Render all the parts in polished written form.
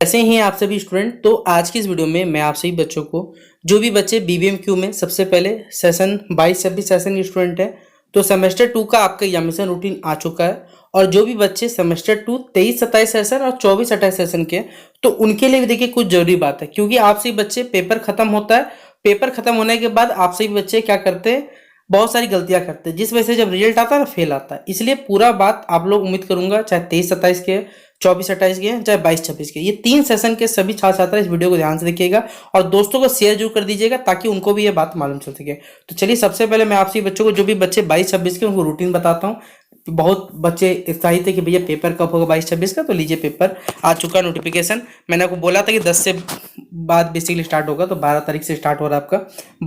ऐसे ही हैं आप सभी स्टूडेंट। तो आज की इस वीडियो में मैं आप सभी बच्चों को, जो भी बच्चे बीबीएमक्यू में सबसे पहले सेशन 22-26 सेशन के स्टूडेंट हैं, तो सेमेस्टर 2 का आपका एग्जामिनेशन रूटीन आ चुका है। और जो भी बच्चे सेमेस्टर 2 23-27 सेशन और 24-28 सेशन के, तो उनके लिए भी देखिए कुछ जरूरी बात है, क्योंकि आप सभी बच्चे पेपर खत्म होता है। पेपर खत्म होने के बाद आप सभी बच्चे क्या करते हैं, बहुत सारी गलतियां करते हैं, जिस वजह से जब रिजल्ट आता है ना फेल आता है। इसलिए पूरा बात आप लोग उम्मीद करूंगा, चाहे 23-27 के, 24-28 के, चाहे 22-26 के, ये 3 सेशन के सभी छात्र छात्रा इस वीडियो को ध्यान से देखिएगा और दोस्तों को शेयर जरूर कर दीजिएगा, ताकि उनको भी ये बात मालूम चल सके। तो चलिए, सबसे पहले मैं आपसे बच्चों को, जो भी बच्चे 22-26 के, उनको रूटीन बताता हूँ। बहुत बच्चे उत्साहित थे कि भैया पेपर कब होगा 22-26 का, तो लीजिए पेपर आ चुका नोटिफिकेशन। मैंने आपको बोला था कि 10 से बाद बेसिकली स्टार्ट होगा, तो 12 तारीख से स्टार्ट हो रहा है आपका।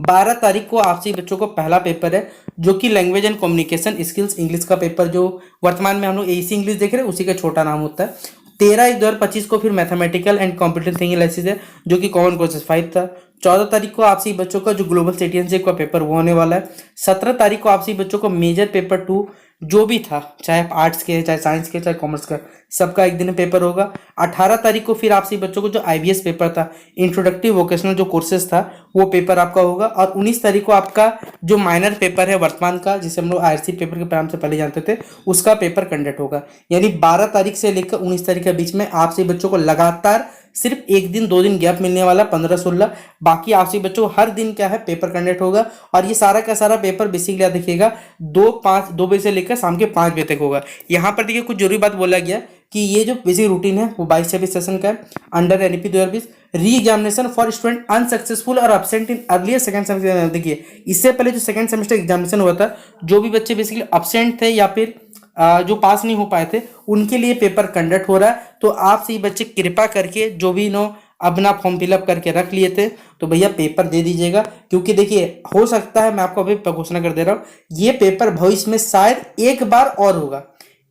12 तारीख को आपसे बच्चों को पहला पेपर है, जो कि language and communication skills English का पेपर, जो वर्तमान में हम लोग एसी इंग्लिश देख रहे हैं, उसी का छोटा नाम होता है। 13/1/2025 को फिर mathematical and computer thinking analysis है, जो कि कॉमन कोर्सेज 5 था। 14 तारीख को आपसी बच्चों का जो ग्लोबल सिटीजनशिप का पेपर वो होने वाला है। 17 तारीख को आपसी बच्चों को मेजर पेपर 2 जो भी था, चाहे आर्ट्स के, चाहे साइंस के, चाहे कॉमर्स का, सबका एक दिन में पेपर होगा। 18 तारीख को फिर आपसी बच्चों को जो आईबीएस पेपर था, इंट्रोडक्टिव वोकेशनल जो कोर्सेज था, वो पेपर आपका होगा। और 19 तारीख को आपका जो माइनर पेपर है वर्तमान का, जिसे हम लोग आईआरसी पेपर के नाम से पहले जानते थे, उसका पेपर कंडक्ट होगा। यानी 12 तारीख से लेकर 19 तारीख के बीच में आपसे बच्चों को लगातार सिर्फ एक दिन 2 दिन गैप मिलने वाला, 15-16। बाकी आपसे बच्चों हर दिन क्या है, पेपर कंडक्ट होगा। और ये सारा का सारा पेपर बेसिकली आप देखिएगा 2 बजे से लेकर शाम के 5 बजे तक होगा। यहाँ पर देखिए कुछ जरूरी बात बोला गया कि ये जो बेसिक रूटीन है वो 22-26 सेशन का है under NEP 2020। Reexamination for student unsuccessful और absent in earlier second semester. देखिए, इससे पहले जो सेकंड सेमेस्टर एग्जामिनेशन हुआ था, जो भी बच्चे बेसिकली अब्सेंट थे या फिर जो पास नहीं हो पाए थे, उनके लिए पेपर कंडक्ट हो रहा है। तो आप सही बच्चे कृपा करके, जो भी नो अपना फॉर्म फिलअप करके रख लिए थे, तो भैया पेपर दे दीजिएगा। क्योंकि देखिए, हो सकता है, मैं आपको अभी घोषणा कर दे रहा हूँ, ये पेपर भविष्य में शायद एक बार और होगा,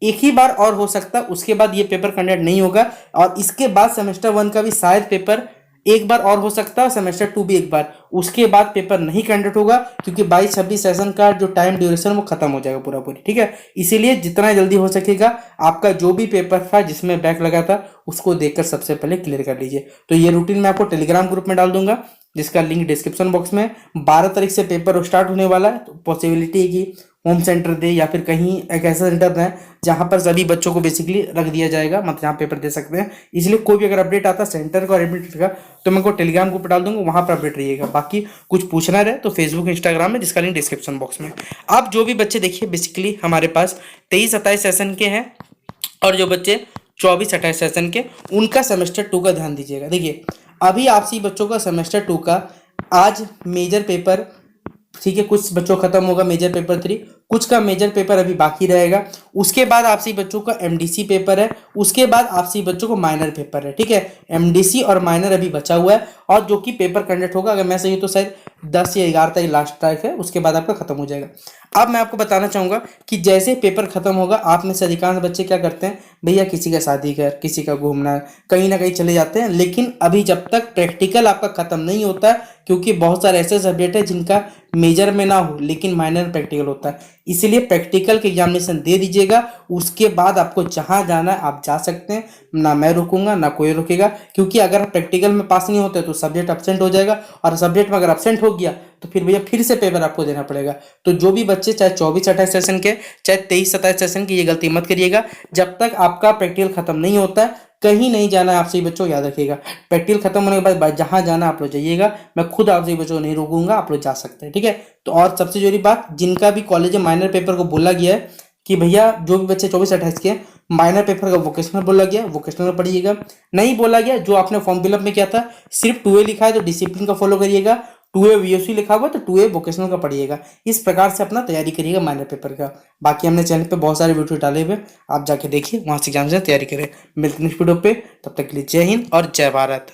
एक ही बार और हो सकता है, उसके बाद ये पेपर कंडक्ट नहीं होगा। और इसके बाद सेमेस्टर 1 का भी शायद पेपर एक बार और हो सकता है, सेमेस्टर 2 भी एक बार, उसके बाद पेपर नहीं कंडक्ट होगा, क्योंकि 22-26 सेशन का जो टाइम ड्यूरेशन वो खत्म हो जाएगा पूरा पूरी। ठीक है, इसीलिए जितना जल्दी हो सकेगा आपका जो भी पेपर था जिसमें बैक लगा था, उसको देखकर सबसे पहले क्लियर कर लीजिए। तो ये रूटीन मैं आपको टेलीग्राम ग्रुप में डाल दूंगा, जिसका लिंक डिस्क्रिप्शन बॉक्स में। 12 तारीख से पेपर स्टार्ट होने वाला है, तो पॉसिबिलिटी है कि होम सेंटर दे या फिर कहीं एक ऐसा सेंटर है जहां पर सभी बच्चों को बेसिकली रख दिया जाएगा, मतलब जहाँ पेपर दे सकते हैं। इसलिए कोई भी अगर अपडेट आता है सेंटर का और एडमिट का, तो मैं को टेलीग्राम ग्रुप डाल दूंगा, वहां पर अपडेट रहिएगा। बाकी कुछ पूछना रहे तो फेसबुक इंस्टाग्राम में, जिसका लिंक डिस्क्रिप्शन बॉक्स में। आप जो भी बच्चे देखिए, बेसिकली हमारे पास 23-27 सेशन के हैं, और जो बच्चे 24-28 सेशन के, उनका सेमेस्टर 2 का ध्यान दीजिएगा। देखिए, अभी आपसी बच्चों का सेमेस्टर 2 का आज मेजर पेपर, ठीक है, कुछ बच्चों खत्म होगा मेजर पेपर 3, कुछ का मेजर पेपर अभी बाकी रहेगा। उसके बाद आपसी बच्चों का एमडीसी पेपर है, उसके बाद आपसी बच्चों को माइनर पेपर है। ठीक है, एमडीसी और माइनर अभी बचा हुआ है, और जो कि पेपर कंडक्ट होगा, अगर मैं सही हूं तो शायद 10 या 11 तारीख लास्ट तारीख है, उसके बाद आपका खत्म हो जाएगा। अब मैं आपको बताना चाहूंगा कि जैसे पेपर खत्म होगा, आप में से अधिकांश बच्चे क्या करते हैं, भैया किसी का शादी घर, किसी का घूमना, कहीं ना कहीं चले जाते हैं। लेकिन अभी जब तक प्रैक्टिकल आपका खत्म नहीं होता है, क्योंकि बहुत सारे ऐसे सब्जेक्ट है जिनका मेजर में ना हो लेकिन माइनर प्रैक्टिकल होता है, इसलिए प्रैक्टिकल के एग्जामिनेशन दे दीजिएगा। उसके बाद आपको जहां जाना है आप जा सकते हैं, ना मैं रुकूंगा ना कोई रुकेगा। क्योंकि अगर आप प्रैक्टिकल में पास नहीं होते तो सब्जेक्ट एब्सेंट हो जाएगा, और सब्जेक्ट में अगर एब्सेंट हो गया तो फिर भैया फिर से पेपर आपको देना पड़ेगा। तो जो भी बच्चे चाहे 24-28 सेशन के, चाहे 23-27 सेशन की, ये गलती मत करिएगा। जब तक आपका प्रैक्टिकल खत्म नहीं होता है, कहीं नहीं जाना है, आप सही बच्चों याद रखिएगा। प्रैक्टिकल खत्म होने के बाद जहां जाना आप लोग जाइएगा, मैं खुद आप सही बच्चों को नहीं रोकूंगा, आप लोग जा सकते हैं। ठीक है, तो और सबसे जरूरी बात, जिनका भी कॉलेज में माइनर पेपर को बोला गया है कि भैया जो भी बच्चे 24-28 के, माइनर पेपर का वोकेशनल बोला गया, वोकेशनल में पढ़िएगा। नहीं बोला गया, जो आपने फॉर्म फिलअप में किया था सिर्फ 2A लिखा है तो डिसिप्लिन का फॉलो करिएगा, 2A वीओसी लिखा हुआ तो 2A वोकेशनल का पढ़िएगा। इस प्रकार से अपना तैयारी करिएगा माइनर पेपर का। बाकी हमने चैनल पे बहुत सारे वीडियो डाले हुए, आप जाके देखिए, वहां से एग्जाम से तैयारी करें। मिलते हैं नेक्स्ट वीडियो पे, तब तक के लिए जय हिंद और जय भारत।